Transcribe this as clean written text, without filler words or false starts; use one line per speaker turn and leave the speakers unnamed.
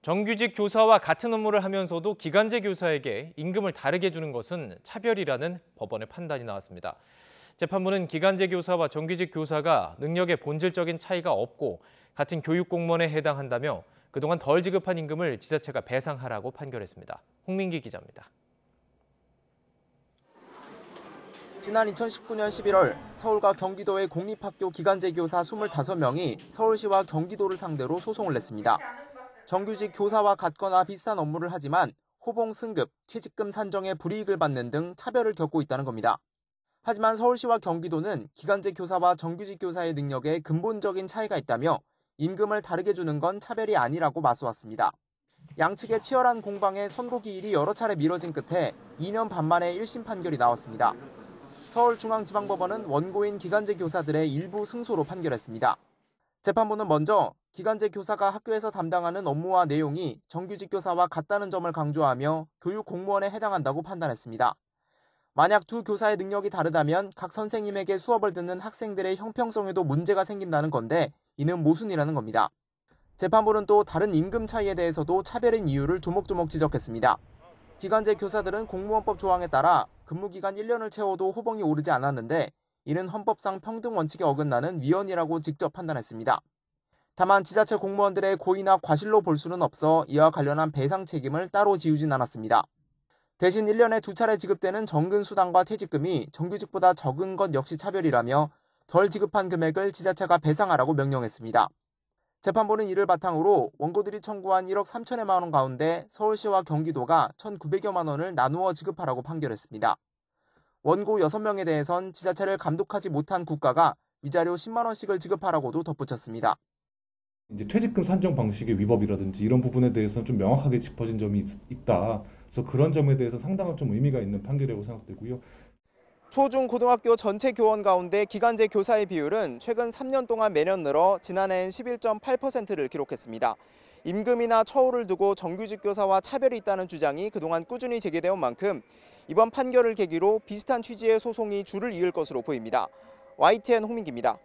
정규직 교사와 같은 업무를 하면서도 기간제 교사에게 임금을 다르게 주는 것은 차별이라는 법원의 판단이 나왔습니다. 재판부는 기간제 교사와 정규직 교사가 능력의 본질적인 차이가 없고 같은 교육 공무원에 해당한다며 그동안 덜 지급한 임금을 지자체가 배상하라고 판결했습니다. 홍민기 기자입니다.
지난 2019년 11월 서울과 경기도의 공립학교 기간제 교사 25명이 서울시와 경기도를 상대로 소송을 냈습니다. 정규직 교사와 같거나 비슷한 업무를 하지만 호봉 승급, 퇴직금 산정에 불이익을 받는 등 차별을 겪고 있다는 겁니다. 하지만 서울시와 경기도는 기간제 교사와 정규직 교사의 능력에 근본적인 차이가 있다며 임금을 다르게 주는 건 차별이 아니라고 맞서왔습니다. 양측의 치열한 공방에 선고 기일이 여러 차례 미뤄진 끝에 2년 반 만에 1심 판결이 나왔습니다. 서울중앙지방법원은 원고인 기간제 교사들의 일부 승소로 판결했습니다. 재판부는 먼저 기간제 교사가 학교에서 담당하는 업무와 내용이 정규직 교사와 같다는 점을 강조하며 교육 공무원에 해당한다고 판단했습니다. 만약 두 교사의 능력이 다르다면 각 선생님에게 수업을 듣는 학생들의 형평성에도 문제가 생긴다는 건데 이는 모순이라는 겁니다. 재판부는 또 다른 임금 차이에 대해서도 차별인 이유를 조목조목 지적했습니다. 기간제 교사들은 공무원법 조항에 따라 근무기간 1년을 채워도 호봉이 오르지 않았는데 이는 헌법상 평등 원칙에 어긋나는 위헌이라고 직접 판단했습니다. 다만 지자체 공무원들의 고의나 과실로 볼 수는 없어 이와 관련한 배상 책임을 따로 지우진 않았습니다. 대신 1년에 2차례 지급되는 정근 수당과 퇴직금이 정규직보다 적은 것 역시 차별이라며 덜 지급한 금액을 지자체가 배상하라고 명령했습니다. 재판부는 이를 바탕으로 원고들이 청구한 1억 3천여만 원 가운데 서울시와 경기도가 1,900여만 원을 나누어 지급하라고 판결했습니다. 원고 6명에 대해선 지자체를 감독하지 못한 국가가 위자료 10만 원씩을 지급하라고도 덧붙였습니다.
이제 퇴직금 산정 방식의 위법이라든지 이런 부분에 대해서는 좀 명확하게 짚어진 점이 있다. 그래서 그런 점에 대해서 상당한 좀 의미가 있는 판결이라고 생각되고요.
초중고등학교 전체 교원 가운데 기간제 교사의 비율은 최근 3년 동안 매년 늘어 지난해엔 11.8%를 기록했습니다. 임금이나 처우를 두고 정규직 교사와 차별이 있다는 주장이 그동안 꾸준히 제기되어 온 만큼 이번 판결을 계기로 비슷한 취지의 소송이 줄을 이을 것으로 보입니다. YTN 홍민기입니다.